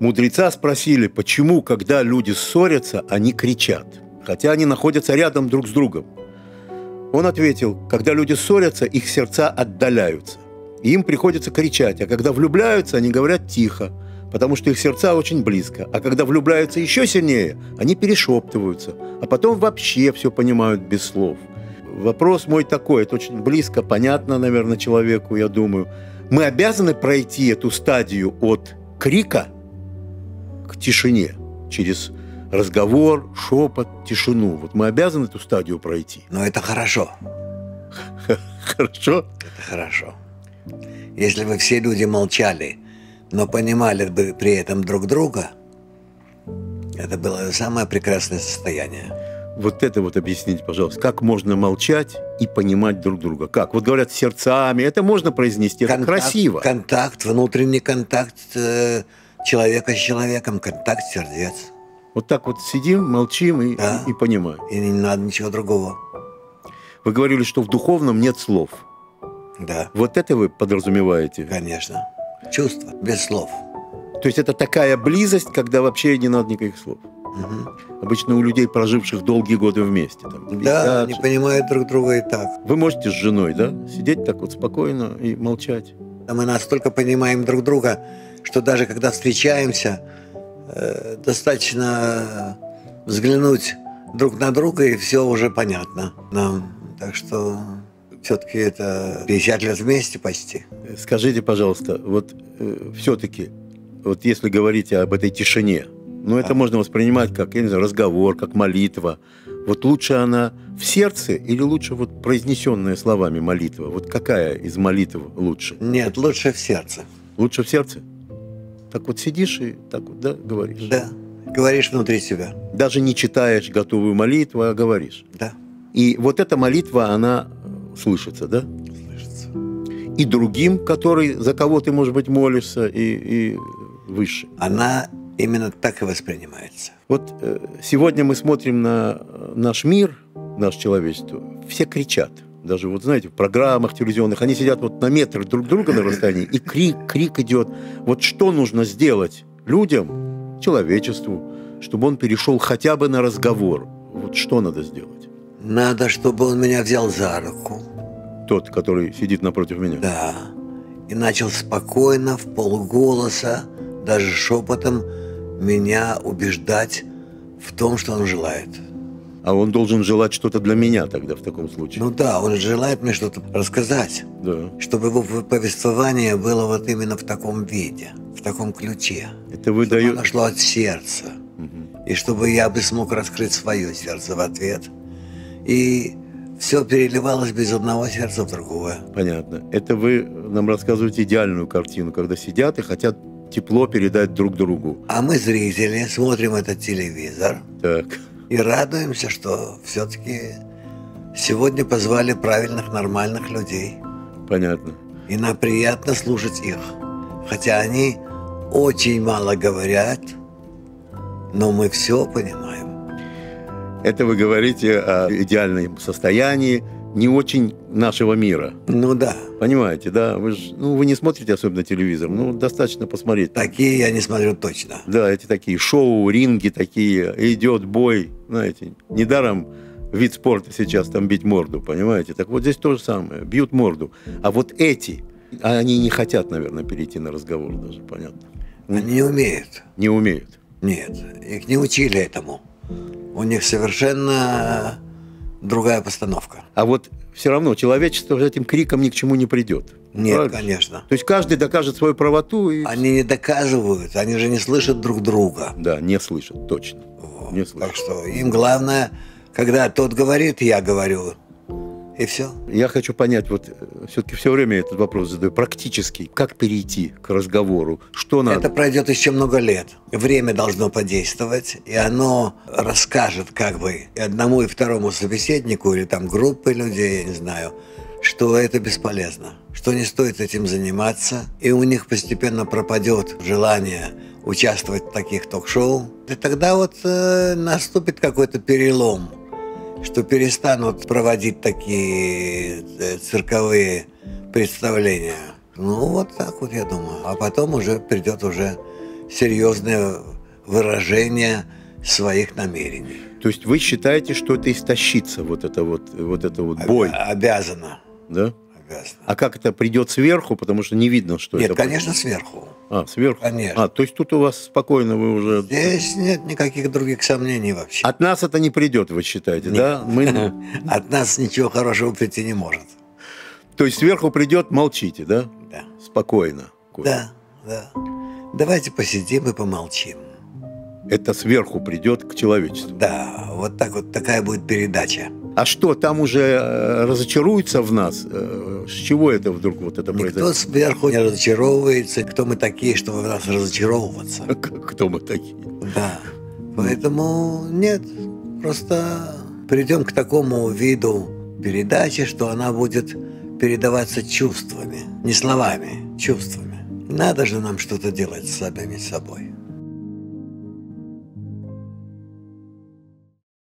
Мудреца спросили, почему, когда люди ссорятся, они кричат, хотя они находятся рядом друг с другом. Он ответил, когда люди ссорятся, их сердца отдаляются, и им приходится кричать, а когда влюбляются, они говорят тихо, потому что их сердца очень близко, а когда влюбляются еще сильнее, они перешептываются, а потом вообще все понимают без слов. Вопрос мой такой, это очень близко, понятно, наверное, человеку, я думаю. Мы обязаны пройти эту стадию от крика к тишине, через разговор, шепот, тишину. Вот мы обязаны эту стадию пройти. Но это хорошо. Хорошо? Это хорошо. Если бы все люди молчали, но понимали бы при этом друг друга, это было самое прекрасное состояние. Вот это вот объясните, пожалуйста, как можно молчать и понимать друг друга? Как? Вот говорят сердцами, это можно произнести, это красиво. Контакт, внутренний контакт человека с человеком, контакт сердец. Вот так вот сидим, молчим и понимаем. И не надо ничего другого. Вы говорили, что в духовном нет слов. Да. Вот это вы подразумеваете? Конечно. Чувство, без слов. То есть это такая близость, когда вообще не надо никаких слов. Угу. Обычно у людей, проживших долгие годы вместе. Там, 50, да, они понимают друг друга и так. Вы можете с женой, да, сидеть так вот спокойно и молчать? Мы настолько понимаем друг друга, что даже когда встречаемся, достаточно взглянуть друг на друга, и все уже понятно нам. Так что все-таки это 50 лет вместе почти. Скажите, пожалуйста, вот все-таки, вот если говорить об этой тишине, ну, это можно воспринимать как, я не знаю, разговор, как молитва. Вот лучше она в сердце или лучше вот произнесенная словами молитва? Вот какая из молитв лучше? Нет, лучше в сердце. Лучше в сердце? Так вот сидишь и так вот, да, говоришь? Да, говоришь внутри себя. Даже не читаешь готовую молитву, а говоришь? Да. И вот эта молитва, она слышится, да? Слышится. И другим, за кого ты, может быть, молишься, и выше. Она именно так и воспринимается. Вот сегодня мы смотрим на наш мир, наше человечество, все кричат. Даже, вот знаете, в программах телевизионных, они сидят вот на метр друг друга на расстоянии, и крик идет. Вот что нужно сделать людям, человечеству, чтобы он перешел хотя бы на разговор? Вот что надо сделать? Надо, чтобы он меня взял за руку. Тот, который сидит напротив меня? Да. И начал спокойно, в полголоса, даже шепотом меня убеждать в том, что он желает. А он должен желать что-то для меня тогда в таком случае? Ну да, он желает мне что-то рассказать. Да. Чтобы его повествование было вот именно в таком виде, в таком ключе. Это вы чтобы оно шло от сердца. Угу. И чтобы я бы смог раскрыть свое сердце в ответ. И все переливалось без одного сердца в другое. Понятно. Это вы нам рассказываете идеальную картину, когда сидят и хотят тепло передать друг другу. А мы, зрители, смотрим этот телевизор. Так. И радуемся, что все-таки сегодня позвали правильных, нормальных людей. Понятно. И нам приятно слушать их. Хотя они очень мало говорят, но мы все понимаем. Это вы говорите о идеальном состоянии не очень нашего мира. Ну да. Понимаете, да? Вы не смотрите особенно телевизор, достаточно посмотреть. Такие я не смотрю точно. Да, эти такие шоу, ринги такие, идет бой, знаете. Недаром вид спорта сейчас там бить морду, понимаете? Так вот здесь то же самое, бьют морду. А вот эти, они не хотят, наверное, перейти на разговор даже, понятно? Они не умеют. Не умеют? Нет, их не учили этому. У них совершенно другая постановка. А вот все равно человечество этим криком ни к чему не придет. Нет, правильно? Конечно. То есть каждый докажет свою правоту. И... Они не доказывают, они же не слышат друг друга. Да, не слышат, точно. Вот. Не слышат. Так что им главное, когда тот говорит, я говорю. И все. Я хочу понять, вот все-таки все время этот вопрос задаю, практически, как перейти к разговору, что надо? Это пройдет еще много лет. Время должно подействовать, и оно расскажет как бы и одному, и второму собеседнику, или там группе людей, я не знаю, что это бесполезно, что не стоит этим заниматься, и у них постепенно пропадет желание участвовать в таких ток-шоу. И тогда вот наступит какой-то перелом, что перестанут проводить такие цирковые представления. Ну, вот так вот, я думаю. А потом уже придет уже серьезное выражение своих намерений. То есть вы считаете, что это истощится, вот эта вот боль? Обязано. Да? Обязано. А как это придет сверху, потому что не видно, что Нет, это... конечно, сверху. Сверху? Конечно. То есть тут у вас спокойно вы уже... Здесь нет никаких других сомнений вообще. От нас это не придет, вы считаете, Нет. да? От нас ничего хорошего прийти не может. То есть сверху придет, молчите, да? Да. Спокойно. Да. Давайте посидим и помолчим. Это сверху придет к человечеству. Да, вот так вот такая будет передача. А что, там уже разочаруются в нас? С чего это вдруг вот это Никто произойдет? сверху не разочаровывается. Кто мы такие, чтобы в нас разочаровываться? Кто мы такие? Да. Поэтому нет. Просто придем к такому виду передачи, что она будет передаваться чувствами. Не словами, чувствами. Надо же нам что-то делать с самими собой.